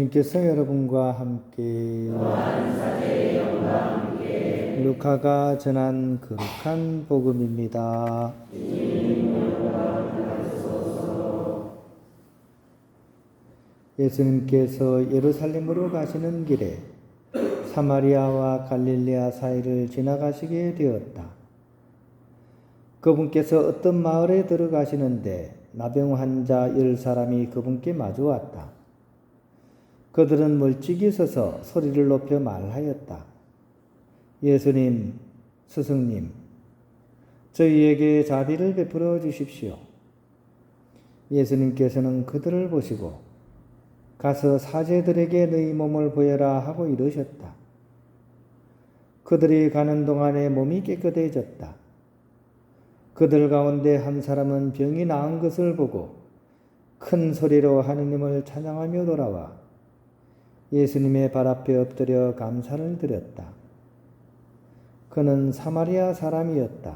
예수님께서 여러분과 함께 루카가 전한 거룩한 복음입니다. 예수님께서 예루살렘으로 가시는 길에 사마리아와 갈릴레아 사이를 지나가시게 되었다. 그분께서 어떤 마을에 들어가시는데 나병 환자 10사람이 그분께 마주 왔다. 그들은 멀찍이 서서 소리를 높여 말하였다. 예수님, 스승님, 저희에게 자비를 베풀어 주십시오. 예수님께서는 그들을 보시고 가서 사제들에게 너희 몸을 보여라 하고 이르셨다. 그들이 가는 동안에 몸이 깨끗해졌다. 그들 가운데 한 사람은 병이 나은 것을 보고 큰 소리로 하느님을 찬양하며 돌아와 예수님의 발 앞에 엎드려 감사를 드렸다. 그는 사마리아 사람이었다.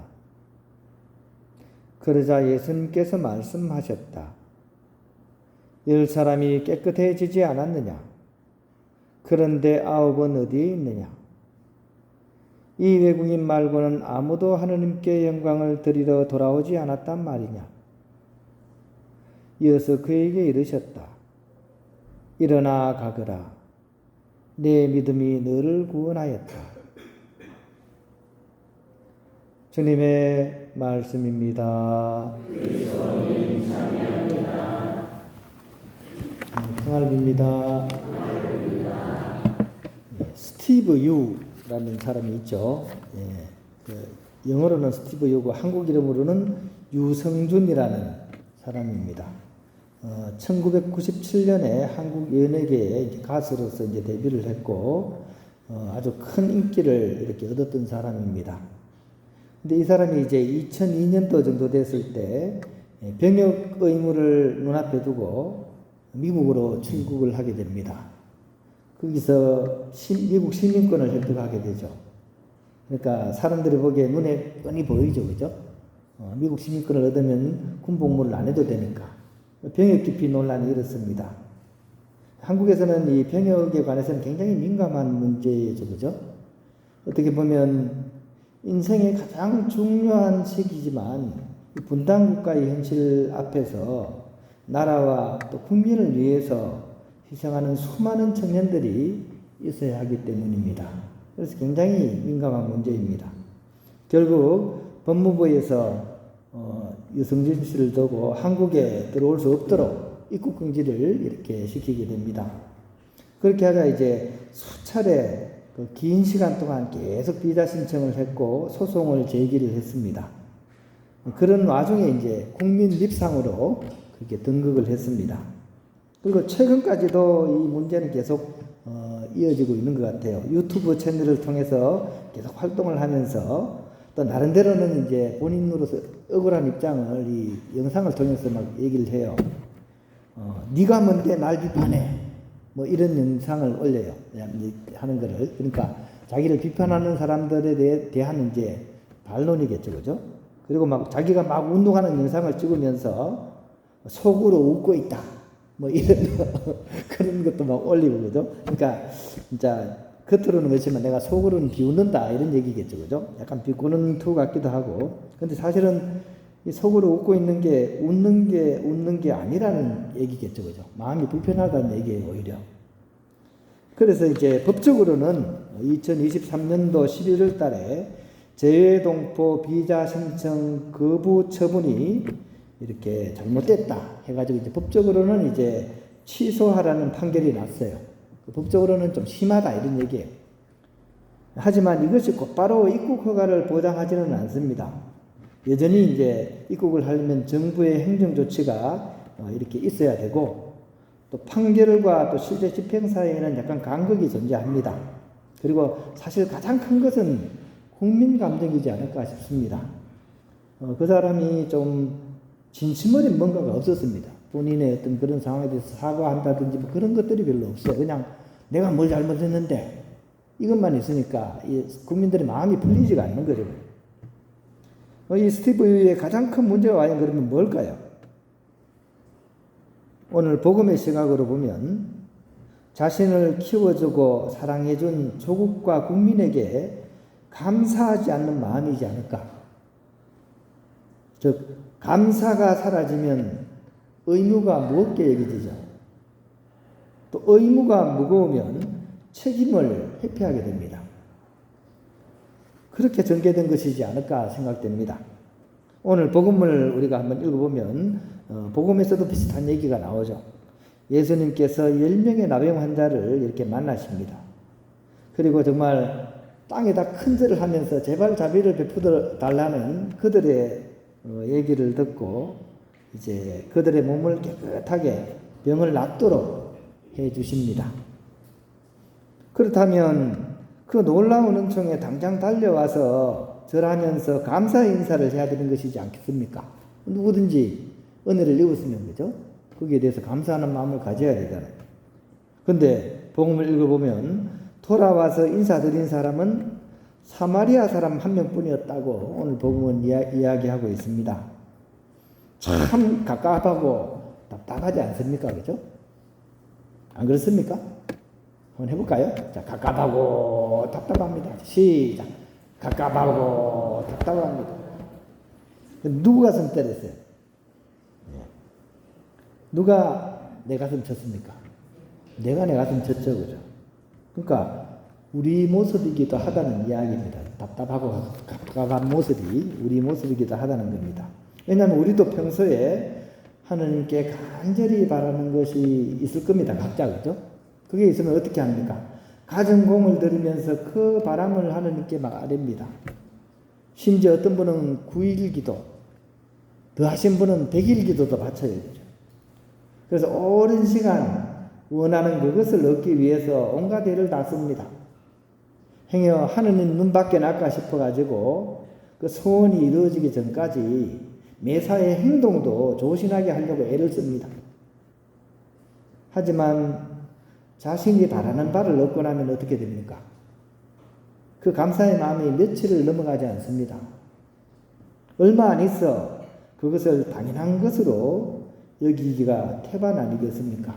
그러자 예수님께서 말씀하셨다. 10사람이 깨끗해지지 않았느냐? 그런데 9은 어디에 있느냐? 이 외국인 말고는 아무도 하느님께 영광을 드리러 돌아오지 않았단 말이냐? 이어서 그에게 이르셨다. 일어나 가거라. 내 믿음이 너를 구원하였다. 주님의 말씀입니다. 평안을 빕니다. 스티브 유라는 사람이 있죠. 영어로는 스티브 유고 한국 이름으로는 유성준이라는 사람입니다. 1997년에 한국 연예계에 가수로서 이제 데뷔를 했고 아주 큰 인기를 이렇게 얻었던 사람입니다. 근데 이 사람이 이제 2002년도 정도 됐을 때 병역 의무를 눈앞에 두고 미국으로 출국을 하게 됩니다. 거기서 미국 시민권을 획득하게 되죠. 그러니까 사람들이 보기에 눈에 뻔히 보이죠, 그죠? 미국 시민권을 얻으면 군복무를 안 해도 되니까 병역 기피 논란이 일었습니다. 한국에서는 이 병역에 관해서는 굉장히 민감한 문제죠, 그죠? 어떻게 보면 인생의 가장 중요한 시기지만 분단 국가의 현실 앞에서 나라와 또 국민을 위해서 희생하는 수많은 청년들이 있어야 하기 때문입니다. 그래서 굉장히 민감한 문제입니다. 결국 법무부에서 유성준 씨를 두고 한국에 들어올 수 없도록 입국 금지를 이렇게 시키게 됩니다. 그렇게 하자 이제 수차례 긴 시간 동안 계속 비자 신청을 했고 소송을 제기를 했습니다. 그런 와중에 이제 국민 립상으로 그렇게 등극을 했습니다. 그리고 최근까지도 이 문제는 계속 이어지고 있는 것 같아요. 유튜브 채널을 통해서 계속 활동을 하면서 또 나름대로는 이제 본인으로서 억울한 입장을 이 영상을 통해서 막 얘기를 해요. 네가 뭔데 날 비판해. 뭐 이런 영상을 올려요. 하는 거를. 그러니까 자기를 비판하는 사람들에 대한 이제 반론이겠죠. 그죠? 그리고 막 자기가 막 운동하는 영상을 찍으면서 속으로 웃고 있다. 뭐 이런 그런 것도 막 올리고 그죠? 그러니까 진짜 겉으로는 그렇지만 내가 속으로는 비웃는다 이런 얘기겠죠. 그죠? 약간 비꼬는 투 같기도 하고. 근데 사실은 이 속으로 웃고 있는 게 웃는 게 아니라는 얘기겠죠. 그죠? 마음이 불편하다는 얘기예요, 오히려. 그래서 이제 법적으로는 2023년도 11월 달에 재외동포 비자 신청 거부 처분이 이렇게 잘못됐다 해가지고 이제 법적으로는 이제 취소하라는 판결이 났어요. 법적으로는 좀 심하다 이런 얘기예요. 하지만 이것이 곧바로 입국 허가를 보장하지는 않습니다. 여전히 이제 입국을 하려면 정부의 행정 조치가 이렇게 있어야 되고 또 판결과 또 실제 집행 사이에는 약간 간극이 존재합니다. 그리고 사실 가장 큰 것은 국민 감정이지 않을까 싶습니다. 그 사람이 좀 진심 어린 뭔가가 없었습니다. 본인의 어떤 그런 상황에 대해서 사과한다든지 뭐 그런 것들이 별로 없어요. 그냥 내가 뭘 잘못했는데 이것만 있으니까 국민들의 마음이 풀리지가 않는 거죠. 이 스티브 유의 가장 큰 문제가 과연 그러면 뭘까요? 오늘 복음의 시각으로 보면 자신을 키워주고 사랑해준 조국과 국민에게 감사하지 않는 마음이지 않을까. 즉, 감사가 사라지면 의무가 무겁게 여겨지죠. 또 의무가 무거우면 책임을 회피하게 됩니다. 그렇게 전개된 것이지 않을까 생각됩니다. 오늘 복음을 우리가 한번 읽어보면 복음에서도 비슷한 얘기가 나오죠. 예수님께서 10명의 나병 환자를 이렇게 만나십니다. 그리고 정말 땅에다 큰절을 하면서 제발 자비를 베풀어 달라는 그들의 얘기를 듣고 이제 그들의 몸을 깨끗하게 병을 낫도록 해 주십니다. 그렇다면 그 놀라운 은총에 당장 달려와서 절하면서 감사 인사를 해야 되는 것이지 않겠습니까? 누구든지 은혜를 입었으면 그죠? 거기에 대해서 감사하는 마음을 가져야 되잖아요. 근데 복음을 읽어보면 돌아와서 인사드린 사람은 사마리아 사람 한 명뿐이었다고 오늘 복음은 이야기하고 있습니다. 참 갑갑하고 답답하지 않습니까? 그죠? 안 그렇습니까? 한번 해볼까요? 자, 갑갑하고 답답합니다. 시작. 갑갑하고 답답합니다. 누구 가슴 때렸어요? 누가 내 가슴 쳤습니까? 내가 내 가슴 쳤죠, 그죠? 그러니까 우리 모습이기도 하다는 이야기입니다. 답답하고 갑갑한 모습이 우리 모습이기도 하다는 겁니다. 왜냐하면 우리도 평소에 하나님께 간절히 바라는 것이 있을 겁니다. 각자, 그죠? 그게 있으면 어떻게 합니까? 가진 공을 들이면서 그 바람을 하나님께 막 아뢰입니다. 심지어 어떤 분은 9일 기도, 더 하신 분은 100일 기도도 바쳐야 되죠. 그래서 오랜 시간 원하는 그것을 얻기 위해서 온갖 애를 다 씁니다. 행여 하느님 눈밖에 날까 싶어가지고 그 소원이 이루어지기 전까지 매사의 행동도 조신하게 하려고 애를 씁니다. 하지만 자신이 바라는 바를 얻고 나면 어떻게 됩니까? 그 감사의 마음이 며칠을 넘어가지 않습니다. 얼마 안 있어 그것을 당연한 것으로 여기기가 태반 아니겠습니까?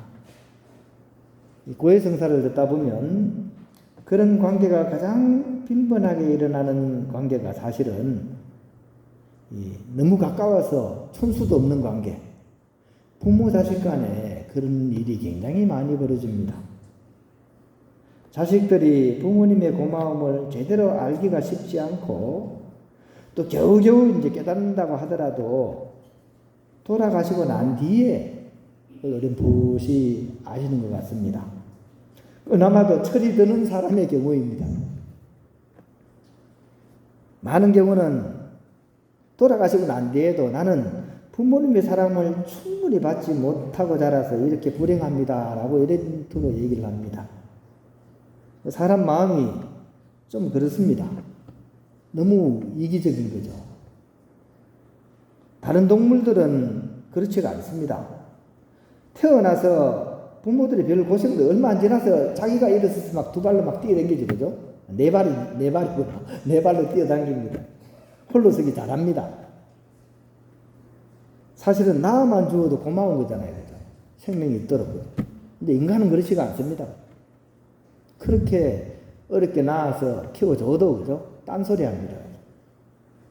고해성사를 듣다 보면 그런 관계가 가장 빈번하게 일어나는 관계가 사실은 너무 가까워서 촌수도 없는 관계, 부모 자식 간에 그런 일이 굉장히 많이 벌어집니다. 자식들이 부모님의 고마움을 제대로 알기가 쉽지 않고 또 겨우겨우 이제 깨닫는다고 하더라도 돌아가시고 난 뒤에 어렴풋이 아시는 것 같습니다. 그나마도 철이 드는 사람의 경우입니다. 많은 경우는 돌아가시고 난 뒤에도 나는 부모님의 사랑을 충분히 받지 못하고 자라서 이렇게 불행합니다라고 이런 투로 얘기를 합니다. 사람 마음이 좀 그렇습니다. 너무 이기적인 거죠. 다른 동물들은 그렇지가 않습니다. 태어나서 부모들이 별 고생도 얼마 안 지나서 자기가 일어서서 막 두 발로 막 뛰어다니죠, 그죠? 네 발로 뛰어다닙니다. 홀로 서기 잘합니다. 사실은 나만 주어도 고마운 거잖아요, 그죠? 생명이 있도록. 근데 인간은 그렇지가 않습니다. 그렇게 어렵게 낳아서 키워줘도, 그죠? 딴소리 합니다.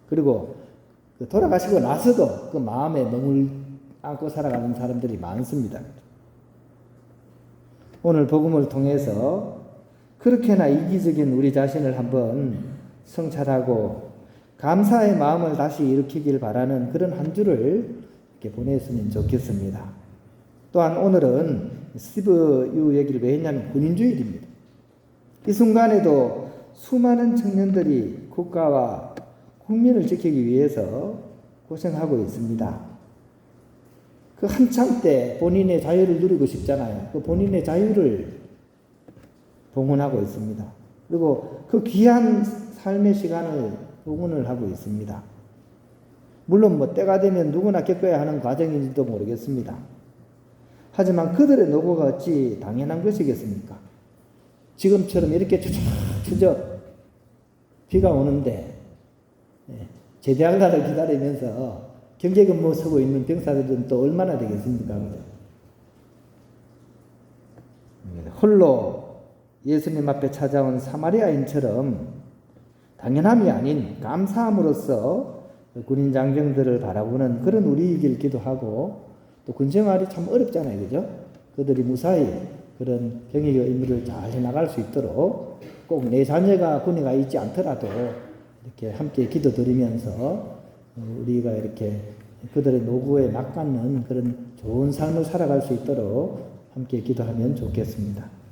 그리고 돌아가시고 나서도 그 마음에 멍을 안고 살아가는 사람들이 많습니다. 오늘 복음을 통해서 그렇게나 이기적인 우리 자신을 한번 성찰하고 감사의 마음을 다시 일으키길 바라는 그런 한 주를 이렇게 보냈으면 좋겠습니다. 또한 오늘은 스티브 유 얘기를 왜 했냐면 군인주일입니다. 이 순간에도 수많은 청년들이 국가와 국민을 지키기 위해서 고생하고 있습니다. 그 한참 때 본인의 자유를 누리고 싶잖아요. 그 본인의 자유를 봉헌하고 있습니다. 그리고 그 귀한 삶의 시간을 봉헌을 하고 있습니다. 물론 뭐 때가 되면 누구나 겪어야 하는 과정인지도 모르겠습니다. 하지만 그들의 노고가 어찌 당연한 것이겠습니까? 지금처럼 이렇게 추적추적 비가 오는데 제대할 날을 기다리면서 경계근무 서고 있는 병사들은 또 얼마나 되겠습니까? 홀로 예수님 앞에 찾아온 사마리아인처럼 당연함이 아닌 감사함으로써 군인 장병들을 바라보는 그런 우리이기도 하고, 또 군생활이 참 어렵잖아요, 그죠? 그들이 무사히 그런 병역의 의무를 잘 해나갈 수 있도록 꼭 내 자녀가 군에 가 있지 않더라도 이렇게 함께 기도드리면서 우리가 이렇게 그들의 노고에 맞닿는 그런 좋은 삶을 살아갈 수 있도록 함께 기도하면 좋겠습니다.